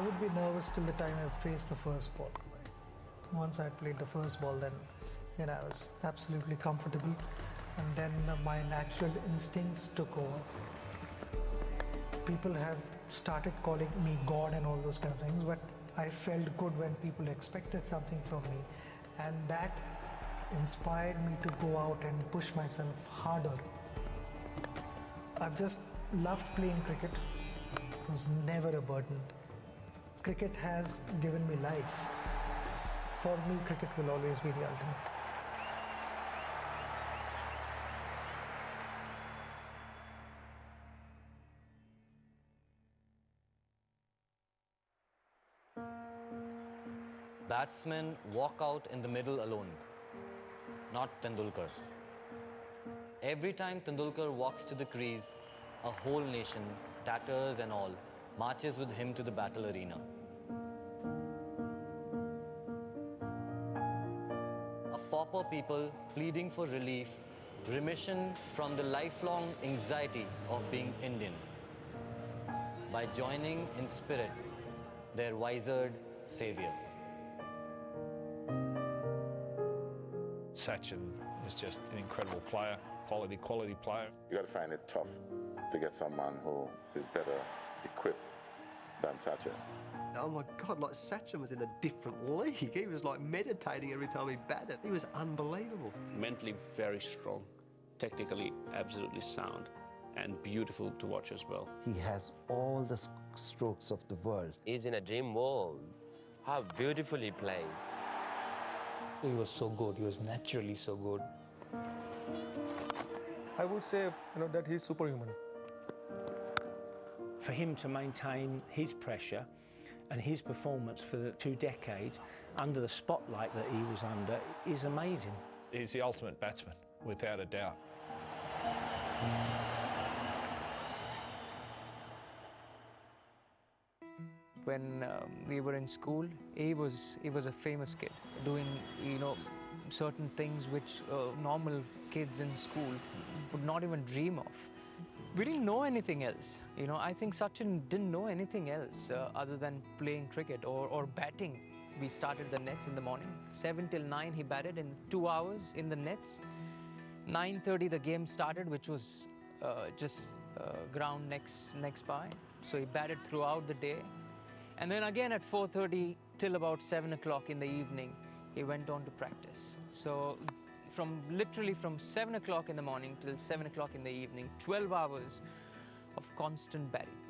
would be nervous till the time I faced the first ball. Once I played the first ball, then I was absolutely comfortable, and then my natural instincts took over. People have started calling me God and all those kind of things, but I felt good when people expected something from me, and that inspired me to go out and push myself harder. I've just loved playing cricket. It was never a burden. Cricket has given me life. For me, cricket will always be the ultimate. Batsmen walk out in the middle alone, not Tendulkar. Every time Tendulkar walks to the crease, a whole nation, tatters and all, marches with him to the battle arena. A pauper people pleading for relief, remission from the lifelong anxiety of being Indian, by joining in spirit their visored savior. Sachin is just an incredible player, quality player. You got to find it tough to get someone who is better equipped than Sachin. Oh my God, like Sachin was in a different league. He was like meditating every time he batted. He was unbelievable. Mentally very strong, technically absolutely sound, and beautiful to watch as well. He has all the strokes of the world. He's in a dream world. How beautifully he plays. He was so good. He was naturally so good. I would say, that he's superhuman. For him to maintain his pressure and his performance for the 2 decades under the spotlight that he was under is amazing. He's the ultimate batsman, without a doubt. When we were in school, he was a famous kid, doing certain things which normal kids in school would not even dream of. We didn't know anything else. I think Sachin didn't know anything else other than playing cricket or batting. We started the nets in the morning. 7 till 9 he batted in 2 hours in the nets. 9:30 the game started, which was just ground next by. So he batted throughout the day. And then again at 4:30 till about 7 o'clock in the evening, he went on to practice. So literally from 7 o'clock in the morning till 7 o'clock in the evening, 12 hours of constant batting.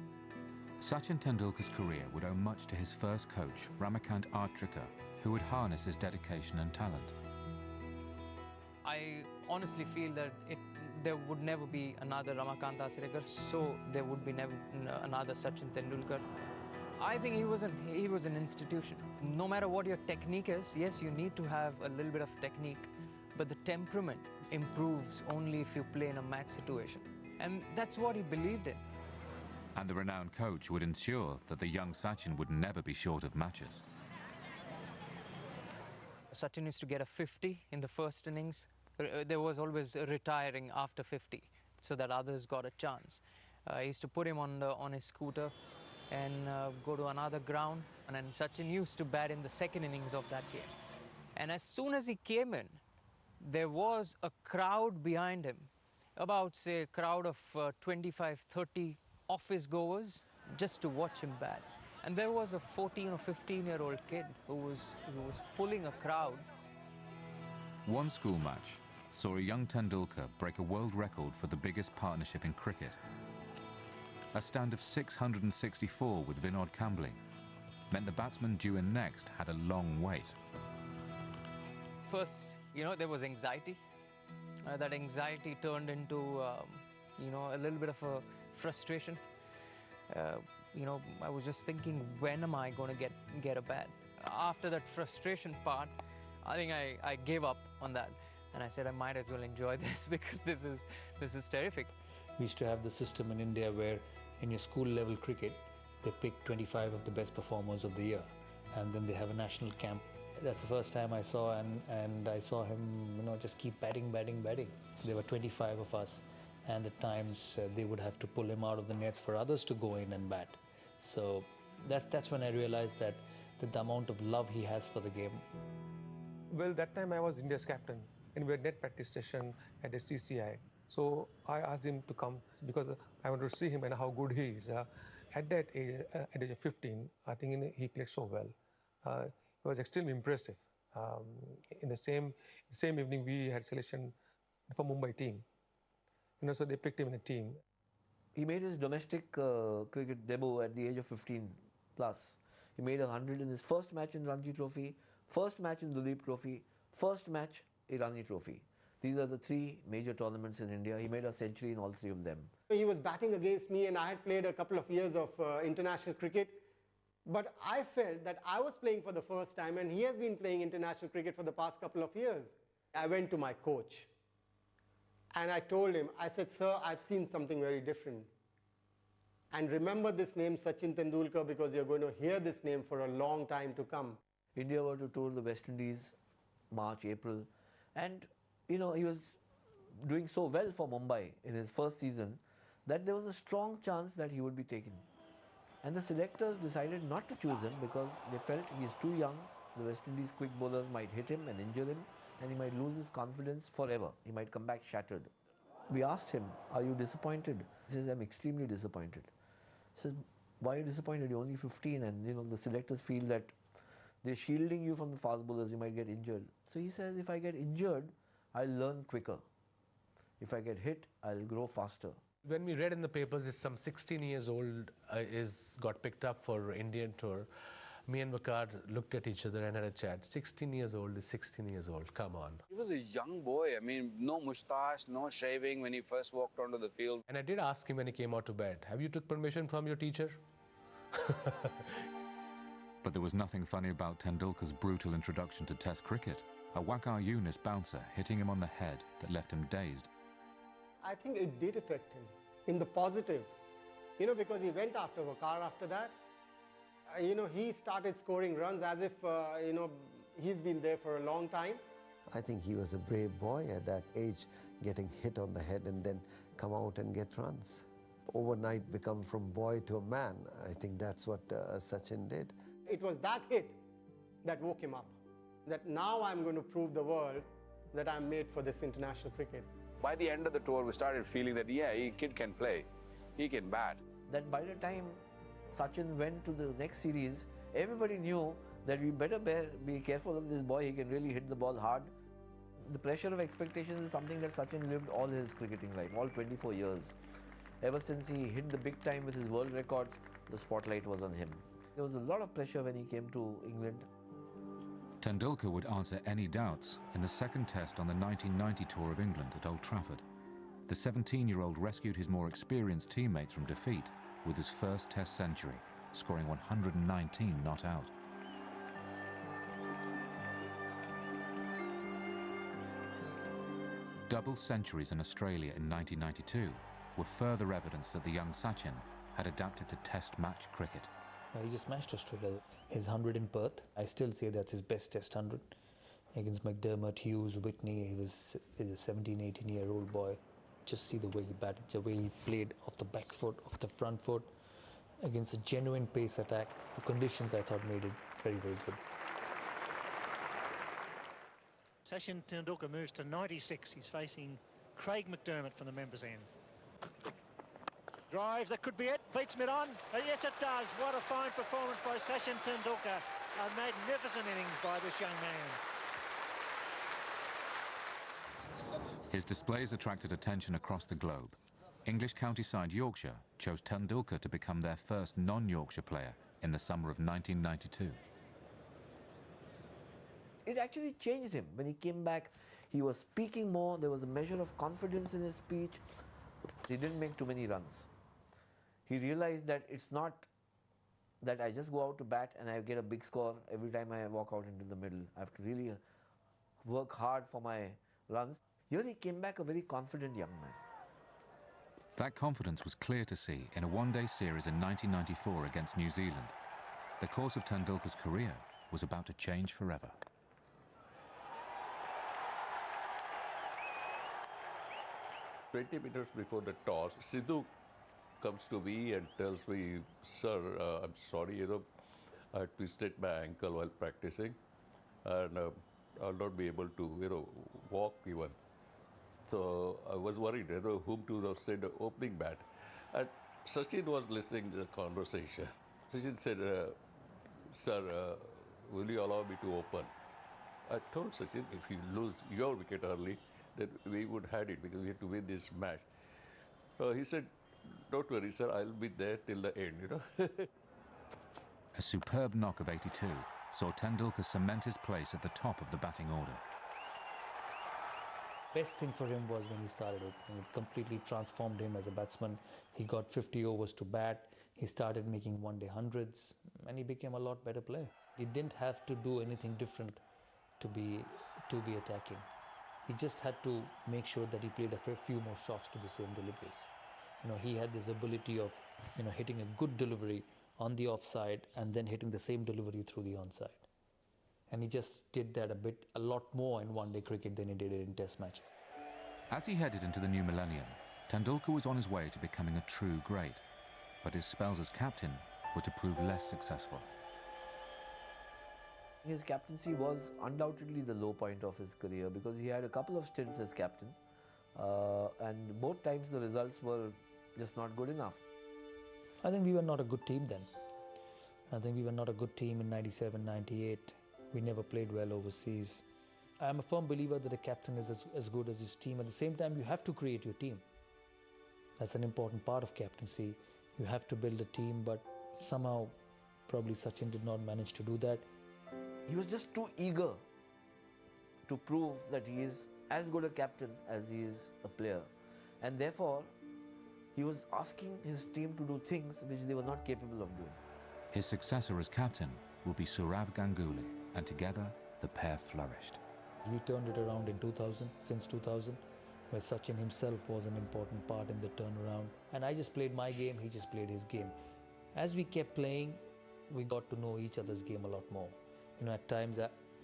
Sachin Tendulkar's career would owe much to his first coach, Ramakant Artrikar, who would harness his dedication and talent. I honestly feel that there would never be another Ramakant Artrikar, so there would be never another Sachin Tendulkar. I think he was an institution. No matter what your technique is, yes, you need to have a little bit of technique, but the temperament improves only if you play in a match situation. And that's what he believed in. And the renowned coach would ensure that the young Sachin would never be short of matches. Sachin used to get a 50 in the first innings. There was always retiring after 50, so that others got a chance. I used to put him on his scooter and go to another ground, and then Sachin used to bat in the second innings of that game. And as soon as he came in, there was a crowd behind him, about say a crowd of 25, 30 office goers just to watch him bat. And there was a 14 or 15-year-old kid who was pulling a crowd. One school match saw a young Tendulkar break a world record for the biggest partnership in cricket. A stand of 664 with Vinod Kambli meant the batsman due in next had a long wait. First, there was anxiety. That anxiety turned into, a little bit of a frustration. I was just thinking, when am I going to get a bat? After that frustration part, I think I gave up on that. And I said, I might as well enjoy this because this is terrific. We used to have the system in India where in your school level cricket, they pick 25 of the best performers of the year. And then they have a national camp. That's the first time I saw, and I saw him, just keep batting. So there were 25 of us, and at times they would have to pull him out of the nets for others to go in and bat. So That's when I realized that the amount of love he has for the game. Well, that time I was India's captain, and we had net practice session at the CCI. So I asked him to come because I wanted to see him and how good he is. At that age, at the age of 15, I think he played so well. He was extremely impressive. In the same evening, we had selection for Mumbai team. So they picked him in the team. He made his domestic cricket debut at the age of 15 plus. He made 100 in his first match in Ranji Trophy, first match in Duleep Trophy, first match Irani Trophy. These are the three major tournaments in India. He made a century in all three of them. He was batting against me, and I had played a couple of years of international cricket. But I felt that I was playing for the first time, and he has been playing international cricket for the past couple of years. I went to my coach, and I told him, I said, sir, I've seen something very different. And remember this name, Sachin Tendulkar, because you're going to hear this name for a long time to come. India were to tour the West Indies, March, April, and he was doing so well for Mumbai in his first season that there was a strong chance that he would be taken. And the selectors decided not to choose him because they felt he is too young. The West Indies quick bowlers might hit him and injure him, and he might lose his confidence forever. He might come back shattered. We asked him, are you disappointed? He says, I'm extremely disappointed. I said, why are you disappointed? You're only 15, and the selectors feel that they're shielding you from the fast bowlers, you might get injured. So he says, if I get injured, I'll learn quicker. If I get hit, I'll grow faster. When we read in the papers, is some 16 years old got picked up for Indian tour. Me and Vakar looked at each other and had a chat. 16 years old is 16 years old, come on. He was a young boy. I mean, no moustache, no shaving when he first walked onto the field. And I did ask him when he came out to bed, have you took permission from your teacher? But there was nothing funny about Tendulkar's brutal introduction to Test cricket. A Wakar Yunus bouncer hitting him on the head that left him dazed. I think it did affect him in the positive, because he went after Wakar after that. He started scoring runs as if, he's been there for a long time. I think he was a brave boy at that age, getting hit on the head and then come out and get runs. Overnight become from boy to a man. I think that's what Sachin did. It was that hit that woke him up, that now I'm going to prove the world that I'm made for this international cricket. By the end of the tour, we started feeling that, yeah, kid can play. He can bat. That by the time Sachin went to the next series, everybody knew that we better be careful of this boy. He can really hit the ball hard. The pressure of expectations is something that Sachin lived all his cricketing life, all 24 years. Ever since he hit the big time with his world records, the spotlight was on him. There was a lot of pressure when he came to England. Tendulkar would answer any doubts in the second test on the 1990 tour of England at Old Trafford. The 17-year-old rescued his more experienced teammates from defeat with his first test century, scoring 119 not out. Double centuries in Australia in 1992 were further evidence that the young Sachin had adapted to test match cricket. He just smashed Australia. His 100 in Perth, I still say that's his best test 100. Against McDermott, Hughes, Whitney, he's a 17, 18-year-old boy. Just see the way he batted, the way he played off the back foot, off the front foot, against a genuine pace attack. The conditions, I thought, made it very, very good. Sachin Tendulkar moves to 96. He's facing Craig McDermott from the members' end. Drives, that could be it. Beats mid-on. Yes, it does. What a fine performance by Sachin Tendulkar. A magnificent innings by this young man. His displays attracted attention across the globe. English county side Yorkshire chose Tendulkar to become their first non-Yorkshire player in the summer of 1992. It actually changed him. When he came back, he was speaking more. There was a measure of confidence in his speech. He didn't make too many runs. He realized that it's not that I just go out to bat and I get a big score every time I walk out into the middle. I have to really work hard for my runs. Here he came back a very confident young man. That confidence was clear to see in a one-day series in 1994 against New Zealand. The course of Tendulkar's career was about to change forever. "20 minutes before the toss, Sidhu comes to me and tells me, "Sir, I'm sorry, I twisted my ankle while practicing, and I'll not be able to, walk even." So I was worried, whom to send an opening bat. And Sachin was listening to the conversation. Sachin said, "Sir, will you allow me to open?" I told Sachin, if you lose your wicket early, then we would have it because we had to win this match. He said, "Don't worry, sir, I'll be there till the end." A superb knock of 82 saw Tendulkar cement his place at the top of the batting order. Best thing for him was when he started opening. It completely transformed him as a batsman. He got 50 overs to bat. He started making one-day hundreds, and he became a lot better player. He didn't have to do anything different to be attacking. He just had to make sure that he played a few more shots to the same deliveries. He had this ability of hitting a good delivery on the offside and then hitting the same delivery through the onside. And he just did that a lot more in one-day cricket than he did it in test matches. As he headed into the new millennium, Tendulkar was on his way to becoming a true great, but his spells as captain were to prove less successful. His captaincy was undoubtedly the low point of his career because he had a couple of stints as captain and both times the results were just not good enough. I think we were not a good team then. I think we were not a good team in 97, 98. We never played well overseas. I'm a firm believer that a captain is as good as his team. At the same time, you have to create your team. That's an important part of captaincy. You have to build a team, but somehow probably Sachin did not manage to do that. He was just too eager to prove that he is as good a captain as he is a player. And therefore, he was asking his team to do things which they were not capable of doing. His successor as captain would be Sourav Ganguly, and together the pair flourished. We turned it around in 2000, since 2000, where Sachin himself was an important part in the turnaround. And I just played my game, he just played his game. As we kept playing, we got to know each other's game a lot more. At times,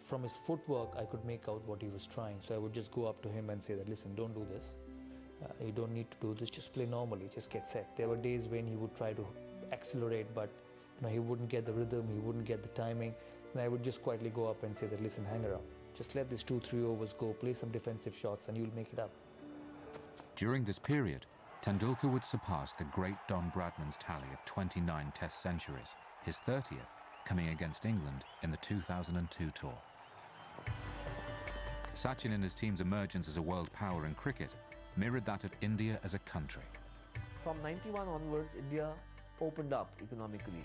from his footwork, I could make out what he was trying. So I would just go up to him and say that, listen, don't do this. You don't need to do this, just play normally, just get set. There were days when he would try to accelerate, but he wouldn't get the rhythm, he wouldn't get the timing. And I would just quietly go up and say that, listen, hang around. Just let these 2-3 overs go, play some defensive shots, and you'll make it up. During this period, Tendulkar would surpass the great Don Bradman's tally of 29 Test centuries, his 30th coming against England in the 2002 tour. Sachin and his team's emergence as a world power in cricket mirrored that of India as a country. From 91 onwards, India opened up economically.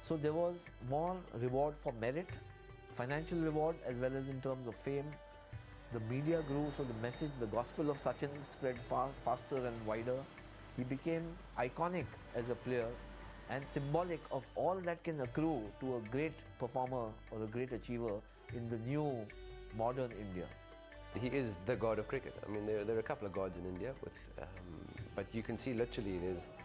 So there was more reward for merit, financial reward, as well as in terms of fame. The media grew, so the message, the gospel of Sachin spread faster and wider. He became iconic as a player and symbolic of all that can accrue to a great performer or a great achiever in the new modern India. He is the god of cricket. I mean, there are a couple of gods in India, but you can see literally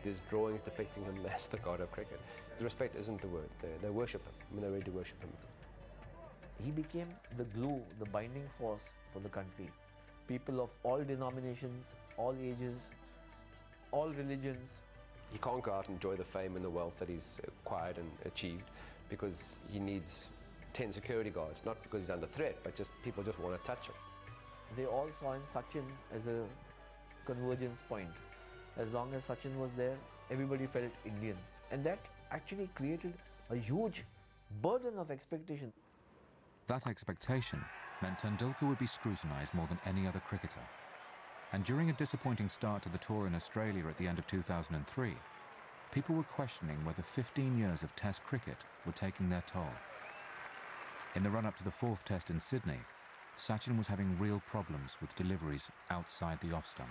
there's drawings depicting him as the god of cricket. The respect isn't the word. They worship him. I mean, they really worship him. He became the glue, the binding force for the country. People of all denominations, all ages, all religions. He can't go out and enjoy the fame and the wealth that he's acquired and achieved because he needs 10 security guards, not because he's under threat, but just people just want to touch him. They all saw in Sachin as a convergence point. As long as Sachin was there, everybody felt Indian. And that actually created a huge burden of expectation. That expectation meant Tendulkar would be scrutinised more than any other cricketer. And during a disappointing start to the tour in Australia at the end of 2003, people were questioning whether 15 years of Test cricket were taking their toll. In the run-up to the 4th Test in Sydney, Sachin was having real problems with deliveries outside the off-stump.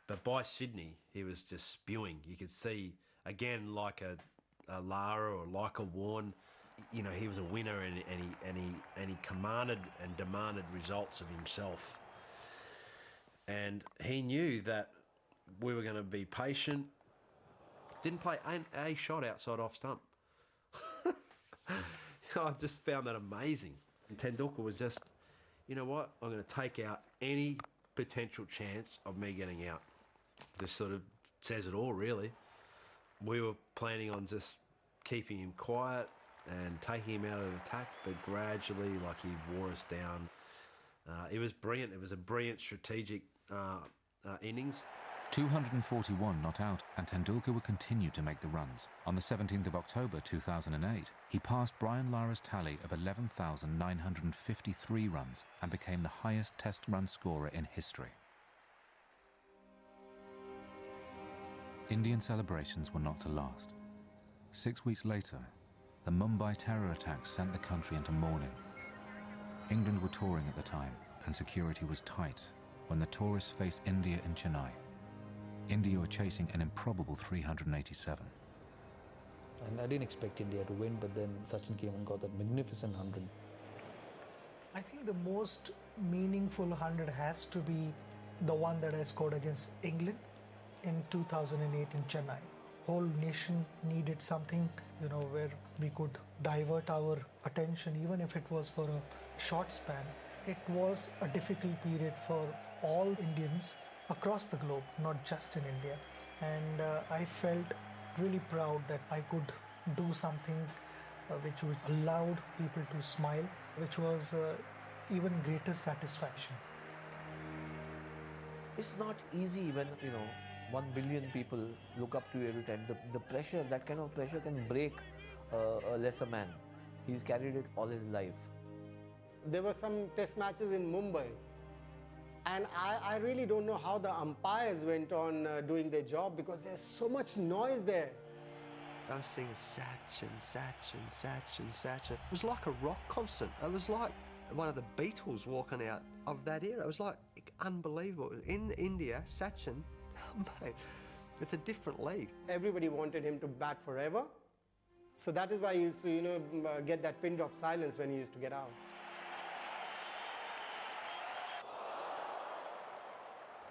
But by Sydney, he was just spewing. You could see, again, like a Lara or like a Warren, he was a winner and he commanded and demanded results of himself. And he knew that we were going to be patient. Didn't play a shot outside off stump. I just found that amazing. And Tendulkar was just, you know what, I'm going to take out any potential chance of me getting out. This sort of says it all, really. We were planning on just keeping him quiet and taking him out of the attack, but gradually, like, he wore us down. It was brilliant. It was a brilliant strategic innings. 241 not out, and Tendulkar would continue to make the runs. On the 17th of October 2008, he passed Brian Lara's tally of 11,953 runs and became the highest Test run scorer in history. Indian celebrations were not to last. 6 weeks later, the Mumbai terror attacks sent the country into mourning. England were touring at the time, and security was tight when the tourists faced India in Chennai. India were chasing an improbable 387. And I didn't expect India to win, but then Sachin came and got that magnificent 100. I think the most meaningful 100 has to be the one that I scored against England in 2008 in Chennai. Whole nation needed something, you know, where we could divert our attention, even if it was for a short span. It was a difficult period for all Indians across the globe, not just in India. And I felt really proud that I could do something which allowed people to smile, which was even greater satisfaction. It's not easy when, 1 billion people look up to you every time. The pressure, that kind of pressure can break a lesser man. He's carried it all his life. There were some test matches in Mumbai, and I really don't know how the umpires went on doing their job, because there's so much noise there. I was singing Sachin, Sachin, Sachin, Sachin. It was like a rock concert. It was like one of the Beatles walking out of that era. It was like unbelievable. In India, Sachin, mate, it's a different league. Everybody wanted him to bat forever. So that is why he used to, get that pin drop silence when he used to get out.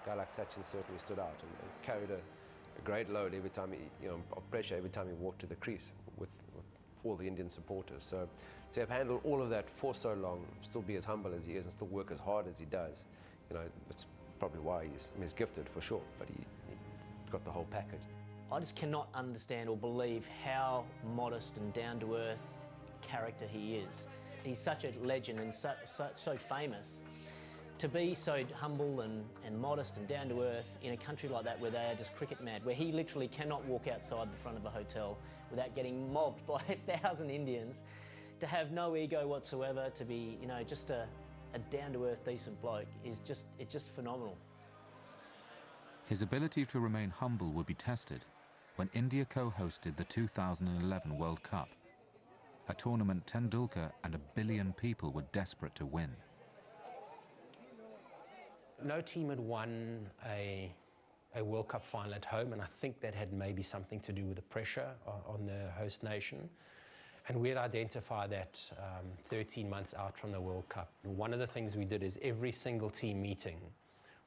A guy like Sachin certainly stood out and carried a great load every time he, of pressure every time he walked to the crease with all the Indian supporters. So to have handled all of that for so long, still be as humble as he is and still work as hard as he does, it's probably why he's gifted for sure, but he got the whole package. I just cannot understand or believe how modest and down-to-earth character he is. He's such a legend and so famous. To be so humble and modest and down-to-earth in a country like that where they are just cricket mad, where he literally cannot walk outside the front of a hotel without getting mobbed by 1,000 Indians, to have no ego whatsoever, to be, just a down-to-earth, decent bloke, it's just phenomenal. His ability to remain humble would be tested when India co-hosted the 2011 World Cup, a tournament Tendulkar and 1 billion people were desperate to win. No team had won a World Cup final at home, and I think that had maybe something to do with the pressure on the host nation. And we had identified that 13 months out from the World Cup. One of the things we did is every single team meeting,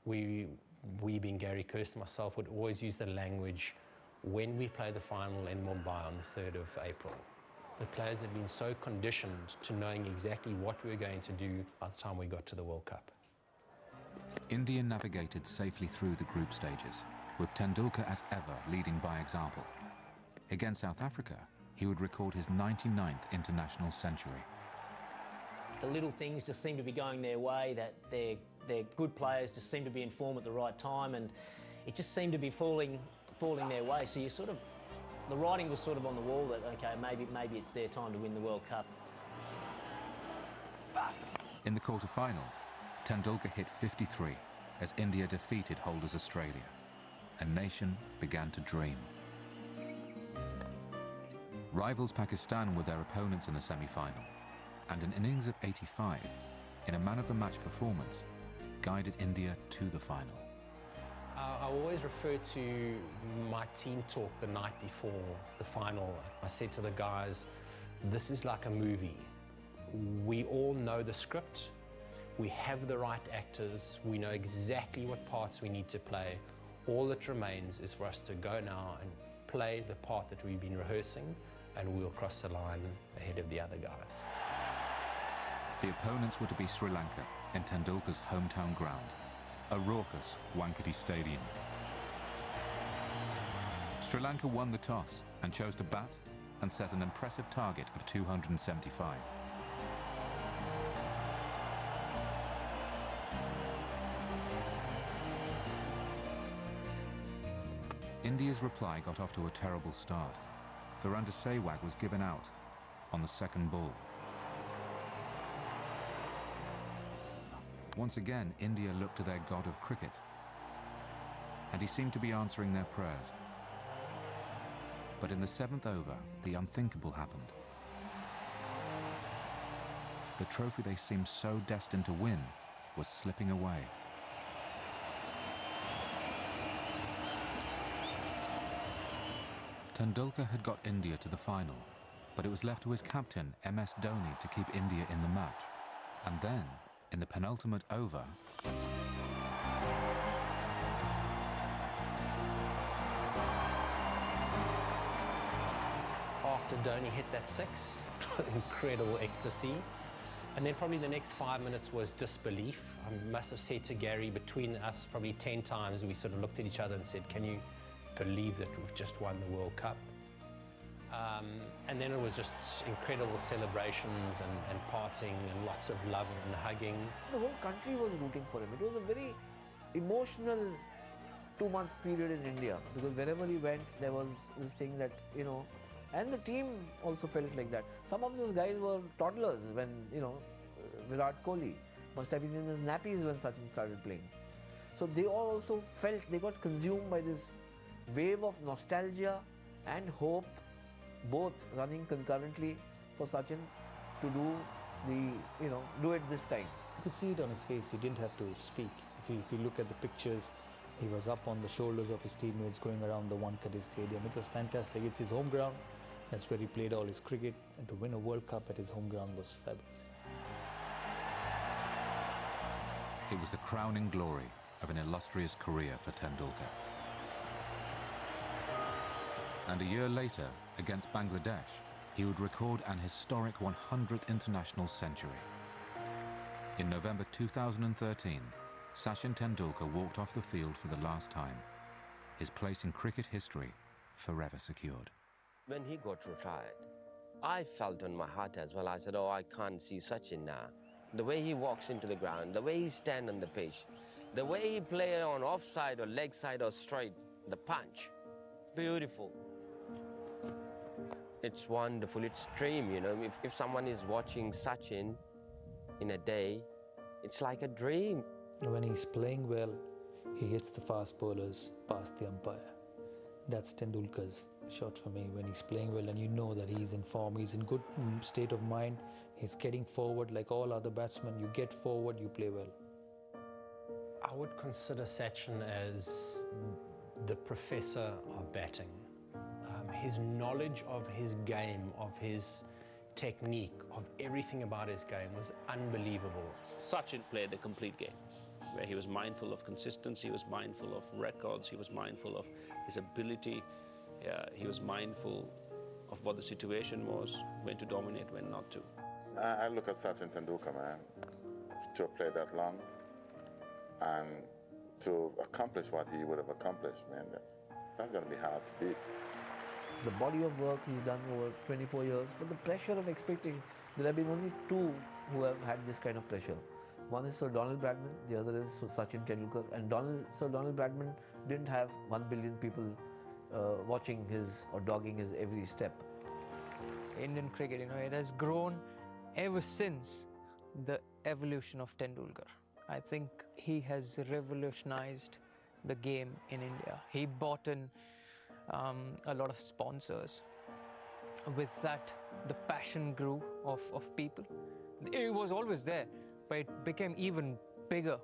we being Gary, Kirsten, myself, would always use the language, when we play the final in Mumbai on the 3rd of April. The players had been so conditioned to knowing exactly what we were going to do by the time we got to the World Cup. India navigated safely through the group stages, with Tendulkar as ever leading by example. Against South Africa, he would record his 99th international century. The little things just seem to be going their way, that they're good players, just seem to be in form at the right time, and it just seemed to be falling their way. So the writing was sort of on the wall that, okay, maybe it's their time to win the World Cup. In the quarter-final, Tendulkar hit 53 as India defeated holders Australia. A nation began to dream. Rivals Pakistan were their opponents in the semi-final, and an innings of 85, in a man-of-the-match performance, guided India to the final. I always refer to my team talk the night before the final. I said to the guys, this is like a movie. We all know the script. We have the right actors. We know exactly what parts we need to play. All that remains is for us to go now and play the part that we've been rehearsing, and we'll cross the line ahead of the other guys. The opponents were to be Sri Lanka in Tendulkar's hometown ground. a raucous Wankhede Stadium. Sri Lanka won the toss and chose to bat and set an impressive target of 275. India's reply got off to a terrible start. Virender Sehwag was given out on the second ball. Once again, India looked to their god of cricket, and he seemed to be answering their prayers. But in the 7th over, the unthinkable happened. The trophy they seemed so destined to win was slipping away. Tendulkar had got India to the final, but it was left to his captain, MS Dhoni, to keep India in the match. And then, in the penultimate over, after Dhoni hit that six, it was incredible ecstasy. And then probably the next 5 minutes was disbelief. I must have said to Gary, between us probably 10 times, we sort of looked at each other and said, can you believe that we've just won the World Cup? And then it was just incredible celebrations and partying and lots of love and hugging. The whole country was rooting for him. It was a very emotional 2-month period in India, because wherever he went, there was this thing that, you know, and the team also felt like that. Some of those guys were toddlers when, you know, Virat Kohli must have been in his nappies when Sachin started playing. So they all also felt, they got consumed by this wave of nostalgia and hope, both running concurrently for Sachin to do do it this time. You could see it on his face. He didn't have to speak. If you look at the pictures, he was up on the shoulders of his teammates going around the Wankhede Stadium. It was fantastic. It's his home ground. That's where he played all his cricket, and to win a World Cup at his home ground was fabulous. it was the crowning glory of an illustrious career for Tendulkar. And a year later, against Bangladesh, he would record an historic 100th international century. In November 2013, Sachin Tendulkar walked off the field for the last time, his place in cricket history forever secured. When he got retired, I felt on my heart as well. I said, oh, I can't see Sachin now. The way he walks into the ground, the way he stands on the pitch, the way he plays on offside or leg side or straight, the punch, beautiful. It's wonderful, it's dream, you know. If someone is watching Sachin in a day, it's like a dream. When he's playing well, he hits the fast bowlers past the umpire. That's Tendulkar's shot for me. When he's playing well and you know that he's in form, he's in good state of mind, he's getting forward like all other batsmen. You get forward, you play well. I would consider Sachin as the professor of batting. His knowledge of his game, of his technique, of everything about his game was unbelievable. Sachin played a complete game, where he was mindful of consistency, he was mindful of records, he was mindful of his ability, he was mindful of what the situation was, when to dominate, when not to. I look at Sachin Tendulkar, man, to have played that long and to accomplish what he would have accomplished, man, that's going to be hard to beat. The body of work he's done over 24 years, for the pressure of expecting, there have been only two who have had this kind of pressure. One is Sir Donald Bradman, the other is Sachin Tendulkar, and Sir Donald Bradman didn't have 1 billion people watching his or dogging his every step. Indian cricket, it has grown ever since the evolution of Tendulkar. I think he has revolutionized the game in India. He bought in a lot of sponsors. With that, the passion grew of people. It was always there, but it became even bigger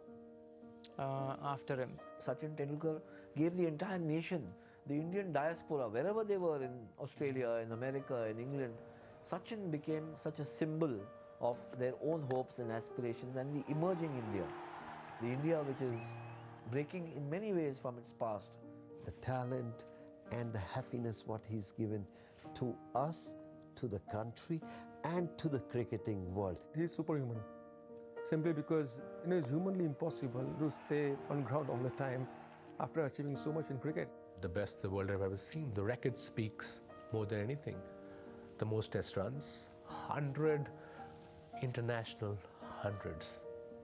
after him. Sachin Tendulkar gave the entire nation, the Indian diaspora, wherever they were in Australia, in America, in England, Sachin became such a symbol of their own hopes and aspirations and the emerging India. The India which is breaking in many ways from its past. The talent and the happiness what he's given to us, to the country, and to the cricketing world. He's superhuman. simply because it's humanly impossible to stay on ground all the time after achieving so much in cricket. The best the world have ever seen. The record speaks more than anything. The most test runs, 100 international hundreds.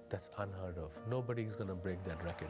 That's unheard of. Nobody's going to break that record.